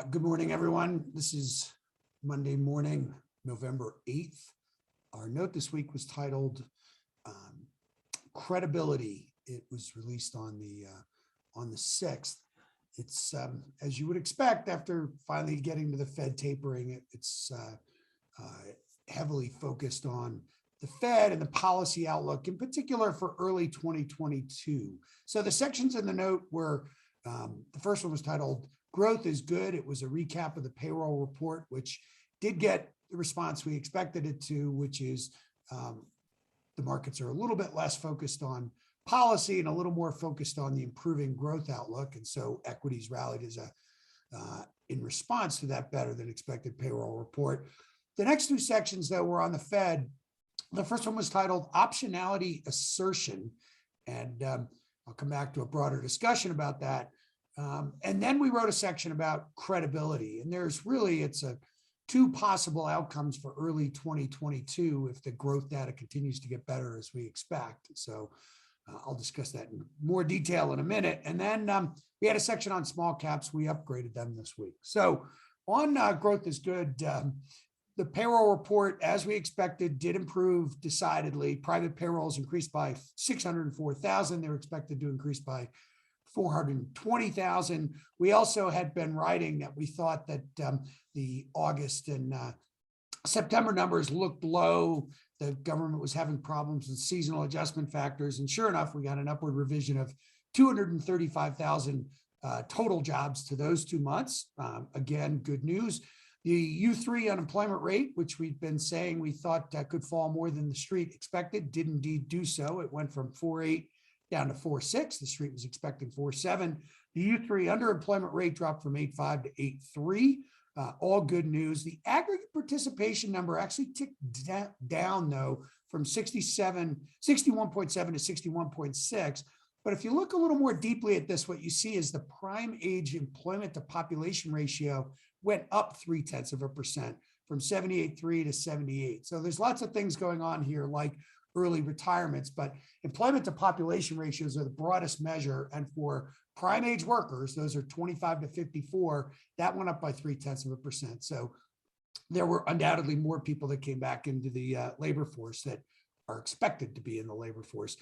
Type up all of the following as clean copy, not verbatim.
Good morning, everyone. This is Monday morning, November 8th. Our note this week was titled Credibility. It was released on the 6th. It's as you would expect after finally getting to the Fed tapering. It's heavily focused on the Fed and the policy outlook, in particular for early 2022. So the sections in the note were, the first one was titled Growth is Good. It was a recap of the payroll report, which did get the response we expected it to, which is the markets are a little bit less focused on policy and a little more focused on the improving growth outlook. And so equities rallied as in response to that better than expected payroll report. The next two sections, though, were on the Fed. The first one was titled Optionality Assertion. And I'll come back to a broader discussion about that. And then we wrote a section about credibility. And there's really, it's two possible outcomes for early 2022 if the growth data continues to get better as we expect. So I'll discuss that in more detail in a minute. And then we had a section on small caps. We upgraded them this week. So on growth is good. The payroll report, as we expected, did improve decidedly. Private payrolls increased by 604,000. They were expected to increase by 420,000. We also had been writing that we thought that the August and September numbers looked low. The government was having problems with seasonal adjustment factors. And sure enough, we got an upward revision of 235,000 total jobs to those 2 months. Again, good news. The U3 unemployment rate, which we've been saying we thought could fall more than the street expected, did indeed do so. It went from 4.8 down to 4.6. The street was expecting 4.7. The U3 underemployment rate dropped from 8.5 to 8.3. All good news. The aggregate participation number actually ticked down, though, from 61.7 to 61.6. But if you look a little more deeply at this, what you see is the prime age employment to population ratio went up 0.3% from 78.3 to 78. So there's lots of things going on here, like early retirements, but employment to population ratios are the broadest measure. And for prime age workers, those are 25 to 54, that went up by 0.3%. So there were undoubtedly more people that came back into the labor force that are expected to be in the labor force.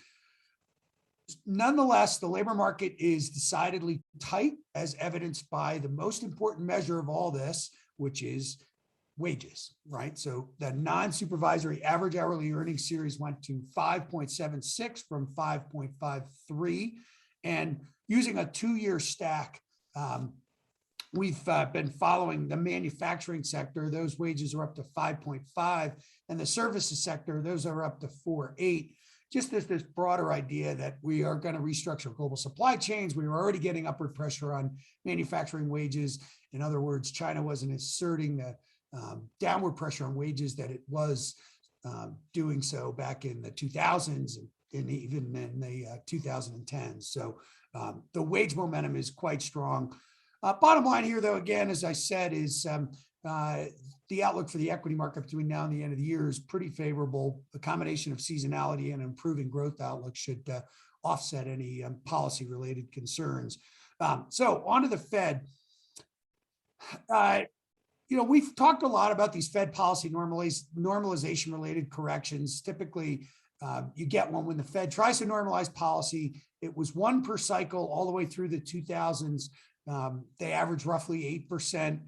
Nonetheless, the labor market is decidedly tight, as evidenced by the most important measure of all this, which is wages, right? So the non-supervisory average hourly earnings series went to 5.76 from 5.53. And using a 2-year stack, we've been following the manufacturing sector. Those wages are up to 5.5, and the services sector, those are up to 4.8. Just as this broader idea that we are going to restructure global supply chains. We were already getting upward pressure on manufacturing wages. In other words, China wasn't asserting the downward pressure on wages that it was doing so back in the 2000s and even in the 2010s. So the wage momentum is quite strong. Bottom line here, though, again, as I said, is the outlook for the equity market between now and the end of the year is pretty favorable. The combination of seasonality and improving growth outlook should offset any policy-related concerns. So on to the Fed. We've talked a lot about these Fed policy normalization-related corrections. Typically, you get one when the Fed tries to normalize policy. It was one per cycle all the way through the 2000s. They averaged roughly 8%.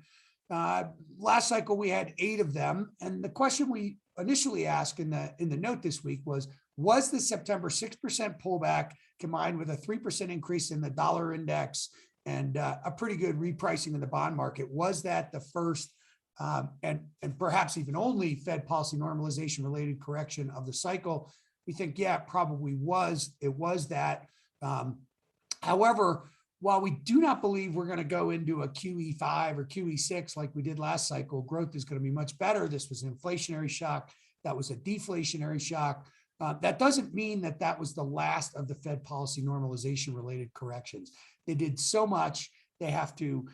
Last cycle, we had 8 of them. And the question we initially asked in the note this week was the September 6% pullback combined with a 3% increase in the dollar index and a pretty good repricing in the bond market, was that the first and perhaps even only Fed policy normalization related correction of the cycle? We think, yeah, it probably was. It was that. However, while we do not believe we're going to go into a QE5 or QE6 like we did last cycle, growth is going to be much better. This was an inflationary shock. That was a deflationary shock. That doesn't mean that that was the last of the Fed policy normalization related corrections. They did so much. They have to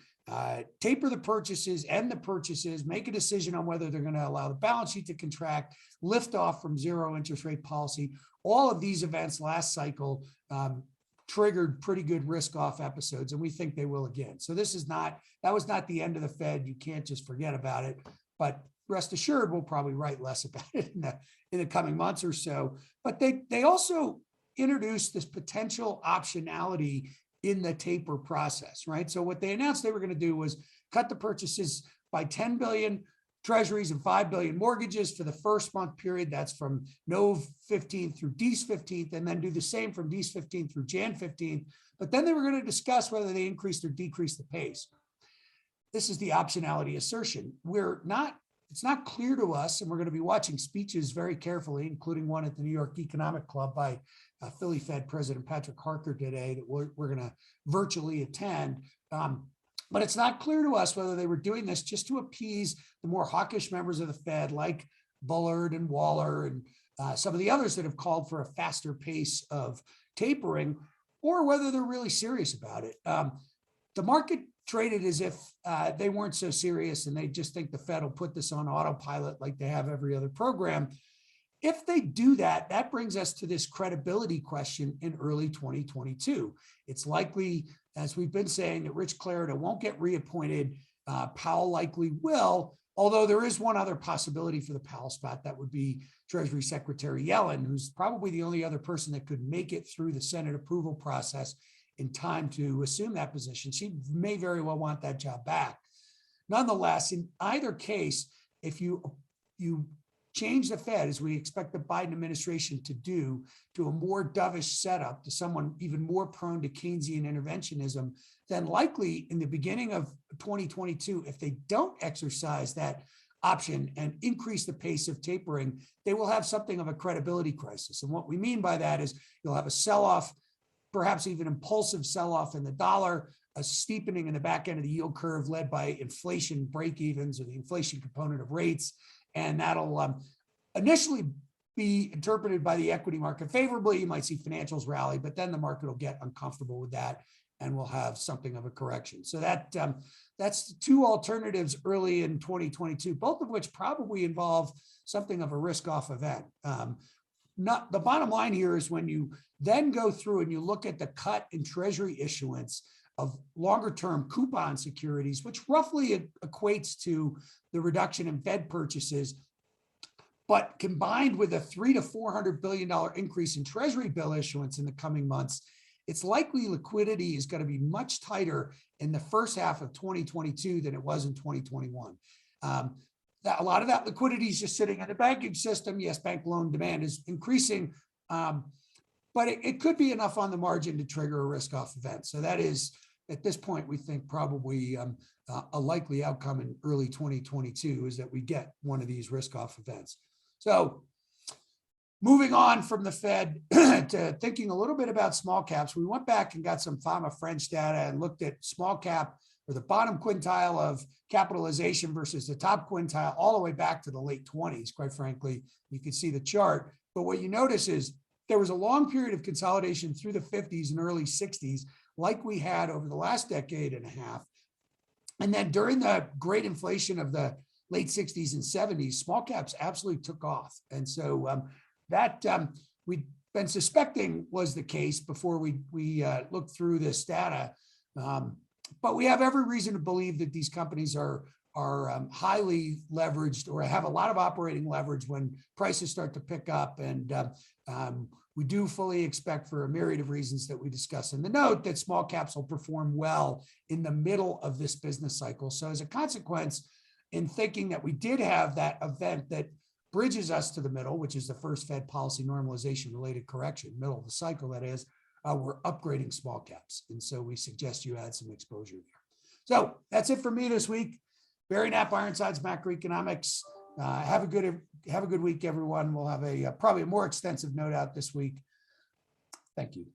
taper the purchases, end the purchases, make a decision on whether they're going to allow the balance sheet to contract, lift off from zero interest rate policy. All of these events last cycle triggered pretty good risk off episodes, and we think they will again. So that was not the end of the Fed. You can't just forget about it, but rest assured, we'll probably write less about it in the coming months or so. But they also introduced this potential optionality in the taper process, right? So what they announced they were going to do was cut the purchases by 10 billion treasuries and 5 billion mortgages for the first month period. That's from Nov 15th through Dec 15th, and then do the same from Dec 15th through Jan 15th. But then they were going to discuss whether they increased or decreased the pace. This is the optionality assertion. It's not clear to us, and we're going to be watching speeches very carefully, including one at the New York Economic Club by Philly Fed President Patrick Harker today that we're going to virtually attend. But it's not clear to us whether they were doing this just to appease the more hawkish members of the Fed, like Bullard and Waller and some of the others that have called for a faster pace of tapering, or whether they're really serious about it. The market traded as if they weren't so serious and they just think the Fed will put this on autopilot like they have every other program. If they do that, that brings us to this credibility question in early 2022. It's likely, as we've been saying, that Rich Clarida won't get reappointed. Powell likely will, although there is one other possibility for the Powell spot. That would be Treasury Secretary Yellen, who's probably the only other person that could make it through the Senate approval process in time to assume that position. She may very well want that job back. Nonetheless, in either case, if you change the Fed, as we expect the Biden administration to do, to a more dovish setup, to someone even more prone to Keynesian interventionism, then likely in the beginning of 2022, if they don't exercise that option and increase the pace of tapering, they will have something of a credibility crisis. And what we mean by that is you'll have a sell-off, perhaps even impulsive sell-off in the dollar, a steepening in the back end of the yield curve led by inflation break-evens or the inflation component of rates. And that'll initially be interpreted by the equity market favorably. You might see financials rally, but then the market will get uncomfortable with that and we'll have something of a correction. So that's two alternatives early in 2022, both of which probably involve something of a risk-off event. Not the bottom line here is when you then go through and you look at the cut in Treasury issuance of longer-term coupon securities, which roughly equates to the reduction in Fed purchases, but combined with a $300 to $400 billion increase in Treasury bill issuance in the coming months, it's likely liquidity is going to be much tighter in the first half of 2022 than it was in 2021. A lot of that liquidity is just sitting in the banking system. Yes, bank loan demand is increasing, but it could be enough on the margin to trigger a risk-off event. So that is, at this point, we think probably a likely outcome in early 2022 is that we get one of these risk-off events. So moving on from the Fed to thinking a little bit about small caps, we went back and got some FAMA French data and looked at small cap, or the bottom quintile of capitalization versus the top quintile, all the way back to the late 20s, quite frankly. You can see the chart. But what you notice is there was a long period of consolidation through the 50s and early 60s, like we had over the last decade and a half. And then during the great inflation of the late 60s and 70s, small caps absolutely took off. And so that we'd been suspecting was the case before we looked through this data. But we have every reason to believe that these companies are highly leveraged or have a lot of operating leverage when prices start to pick up. And we do fully expect, for a myriad of reasons that we discuss in the note, that small caps will perform well in the middle of this business cycle. So as a consequence, in thinking that we did have that event that bridges us to the middle, which is the first Fed policy normalization related correction, middle of the cycle, that is, we're upgrading small caps. And so we suggest you add some exposure there. So that's it for me this week. Barry Knapp, Ironsides Macroeconomics. Have a good week, everyone. We'll have probably a more extensive note out this week. Thank you.